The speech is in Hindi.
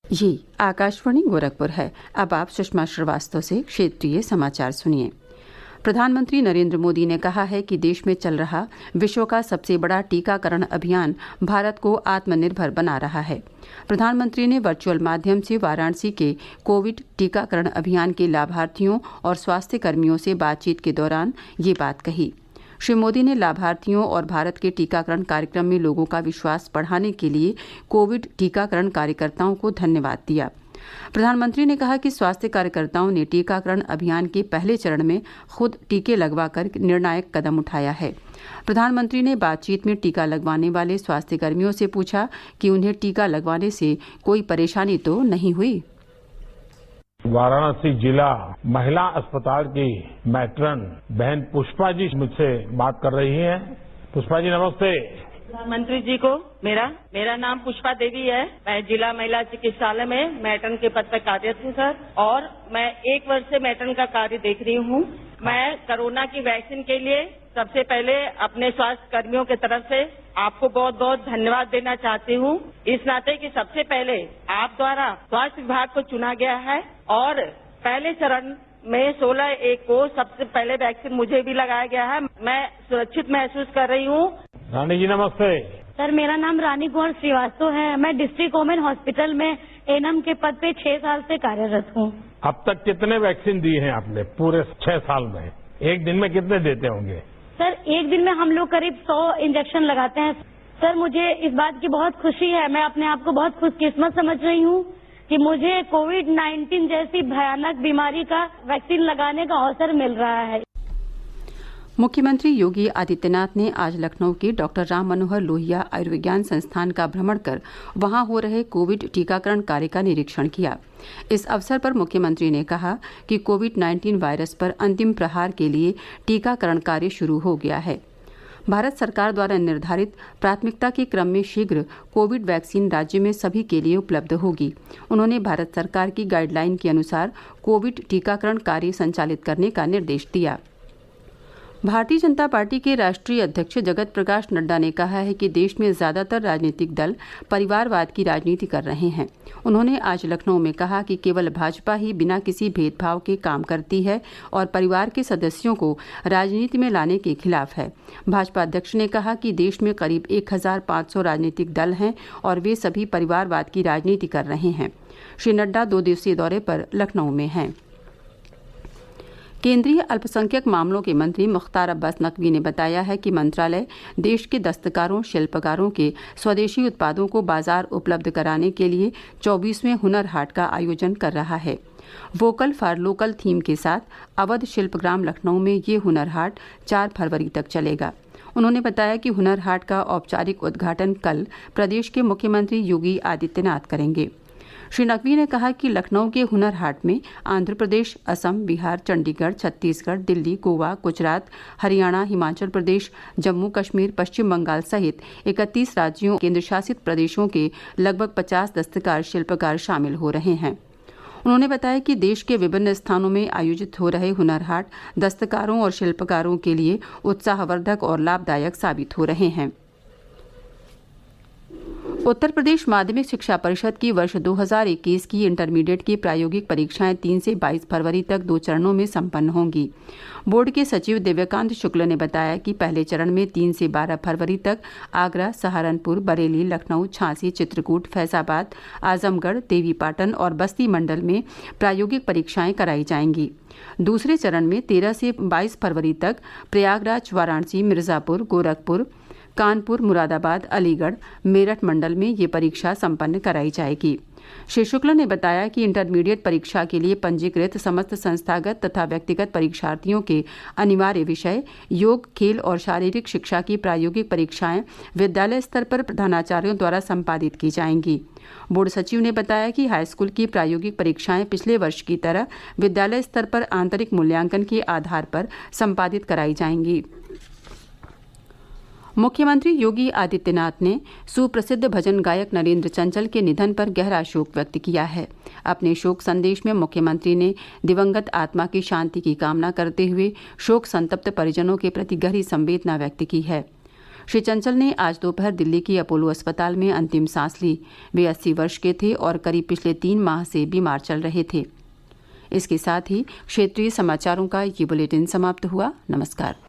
ये आकाशवाणी गोरखपुर है। अब आप सुषमा श्रीवास्तव से क्षेत्रीय समाचार सुनिए। प्रधानमंत्री नरेंद्र मोदी ने कहा है कि देश में चल रहा विश्व का सबसे बड़ा टीकाकरण अभियान भारत को आत्मनिर्भर बना रहा है। प्रधानमंत्री ने वर्चुअल माध्यम से वाराणसी के कोविड टीकाकरण अभियान के लाभार्थियों और स्वास्थ्य कर्मियों से बातचीत के दौरान ये बात कही। श्री मोदी ने लाभार्थियों और भारत के टीकाकरण कार्यक्रम में लोगों का विश्वास बढ़ाने के लिए कोविड टीकाकरण कार्यकर्ताओं को धन्यवाद दिया। प्रधानमंत्री ने कहा कि स्वास्थ्य कार्यकर्ताओं ने टीकाकरण अभियान के पहले चरण में खुद टीके लगवाकर निर्णायक कदम उठाया है। प्रधानमंत्री ने बातचीत में टीका लगवाने वाले स्वास्थ्य कर्मियों से पूछा कि उन्हें टीका लगवाने से कोई परेशानी तो नहीं हुई। वाराणसी जिला महिला अस्पताल की मैट्रन बहन पुष्पा जी मुझसे बात कर रही हैं। पुष्पा जी नमस्ते। प्रधानमंत्री जी को मेरा नाम पुष्पा देवी है। मैं जिला महिला चिकित्सालय में मैट्रन के पद पर कार्यरत हूँ सर, और मैं 1 वर्ष से मैट्रन का कार्य देख रही हूँ। मैं कोरोना की वैक्सीन के लिए सबसे पहले अपने स्वास्थ्य कर्मियों की तरफ से आपको बहुत बहुत धन्यवाद देना चाहती हूँ, इस नाते कि सबसे पहले आप द्वारा स्वास्थ्य विभाग को चुना गया है और पहले चरण में 16/1 को सबसे पहले वैक्सीन मुझे भी लगाया गया है। मैं सुरक्षित महसूस कर रही हूँ। रानी जी नमस्ते। सर, मेरा नाम रानी कुंवर श्रीवास्तव है। मैं डिस्ट्रिक्ट वुमेन हॉस्पिटल में एनएम के पद पे 6 साल से कार्यरत हूँ। अब तक कितने वैक्सीन दिए हैं आपने पूरे 6 साल में? एक दिन में कितने देते होंगे? सर, एक दिन में हम लोग करीब 100 इंजेक्शन लगाते हैं। सर, मुझे इस बात की बहुत खुशी है। मैं अपने आप को बहुत खुशकिस्मत समझ रही हूँ कि मुझे कोविड-19 जैसी भयानक बीमारी का वैक्सीन लगाने का अवसर मिल रहा है। मुख्यमंत्री योगी आदित्यनाथ ने आज लखनऊ के डॉक्टर राम मनोहर लोहिया आयुर्विज्ञान संस्थान का भ्रमण कर वहां हो रहे कोविड टीकाकरण कार्य का निरीक्षण किया। इस अवसर पर मुख्यमंत्री ने कहा कि कोविड-19 वायरस पर अंतिम प्रहार के लिए टीकाकरण कार्य शुरू हो गया है। भारत सरकार द्वारा निर्धारित प्राथमिकता के क्रम में शीघ्र कोविड वैक्सीन राज्य में सभी के लिए उपलब्ध होगी। उन्होंने भारत सरकार की गाइडलाइन के अनुसार कोविड टीकाकरण कार्य संचालित करने का निर्देश दिया। भारतीय जनता पार्टी के राष्ट्रीय अध्यक्ष जगत प्रकाश नड्डा ने कहा है कि देश में ज्यादातर राजनीतिक दल परिवारवाद की राजनीति कर रहे हैं। उन्होंने आज लखनऊ में कहा कि केवल भाजपा ही बिना किसी भेदभाव के काम करती है और परिवार के सदस्यों को राजनीति में लाने के खिलाफ है। भाजपा अध्यक्ष ने कहा कि देश में करीब 1500 राजनीतिक दल हैं और वे सभी परिवारवाद की राजनीति कर रहे हैं। श्री नड्डा 2 दिवसीय दौरे पर लखनऊ में हैं। केंद्रीय अल्पसंख्यक मामलों के मंत्री मुख्तार अब्बास नकवी ने बताया है कि मंत्रालय देश के दस्तकारों शिल्पकारों के स्वदेशी उत्पादों को बाजार उपलब्ध कराने के लिए 24वें हुनर हाट का आयोजन कर रहा है। वोकल फॉर लोकल थीम के साथ अवध शिल्पग्राम लखनऊ में ये हुनर हाट 4 फरवरी तक चलेगा। उन्होंने बताया कि हुनर हाट का औपचारिक उद्घाटन कल प्रदेश के मुख्यमंत्री योगी आदित्यनाथ करेंगे। श्री नकवी ने कहा कि लखनऊ के हुनर हाट में आंध्र प्रदेश, असम, बिहार, चंडीगढ़, छत्तीसगढ़, दिल्ली, गोवा, गुजरात, हरियाणा, हिमाचल प्रदेश, जम्मू कश्मीर, पश्चिम बंगाल सहित 31 राज्यों केंद्र शासित प्रदेशों के लगभग 50 दस्तकार शिल्पकार शामिल हो रहे हैं। उन्होंने बताया कि देश के विभिन्न स्थानों में आयोजित हो रहे हुनर हाट दस्तकारों और शिल्पकारों के लिए उत्साहवर्धक और लाभदायक साबित हो रहे हैं। उत्तर प्रदेश माध्यमिक शिक्षा परिषद की वर्ष 2021 की इंटरमीडिएट की प्रायोगिक परीक्षाएं 3 से 22 फरवरी तक 2 चरणों में संपन्न होंगी। बोर्ड के सचिव दिव्यकांत शुक्ल ने बताया कि पहले चरण में 3 से 12 फरवरी तक आगरा, सहारनपुर, बरेली, लखनऊ, झांसी, चित्रकूट, फैजाबाद, आजमगढ़, देवीपाटन और बस्ती मंडल में प्रायोगिक परीक्षाएं कराई जाएंगी। दूसरे चरण में 13 से 22 फरवरी तक प्रयागराज, वाराणसी, मिर्जापुर, गोरखपुर, कानपुर, मुरादाबाद, अलीगढ़, मेरठ मंडल में ये परीक्षा संपन्न कराई जाएगी। श्री शुक्ल ने बताया कि इंटरमीडिएट परीक्षा के लिए पंजीकृत समस्त संस्थागत तथा व्यक्तिगत परीक्षार्थियों के अनिवार्य विषय योग, खेल और शारीरिक शिक्षा की प्रायोगिक परीक्षाएं विद्यालय स्तर पर प्रधानाचार्यों द्वारा संपादित की जाएंगी। बोर्ड सचिव ने बताया कि हाईस्कूल की प्रायोगिक परीक्षाएं पिछले वर्ष की तरह विद्यालय स्तर पर आंतरिक मूल्यांकन के आधार पर संपादित कराई जाएंगी। मुख्यमंत्री योगी आदित्यनाथ ने सुप्रसिद्ध भजन गायक नरेंद्र चंचल के निधन पर गहरा शोक व्यक्त किया है। अपने शोक संदेश में मुख्यमंत्री ने दिवंगत आत्मा की शांति की कामना करते हुए शोक संतप्त परिजनों के प्रति गहरी संवेदना व्यक्त की है। श्री चंचल ने आज दोपहर दिल्ली की अपोलो अस्पताल में अंतिम सांस ली। वे 80 वर्ष के थे और करीब पिछले 3 माह से बीमार चल रहे थे। इसके साथ ही क्षेत्रीय समाचारों का ये बुलेटिन समाप्त हुआ। नमस्कार।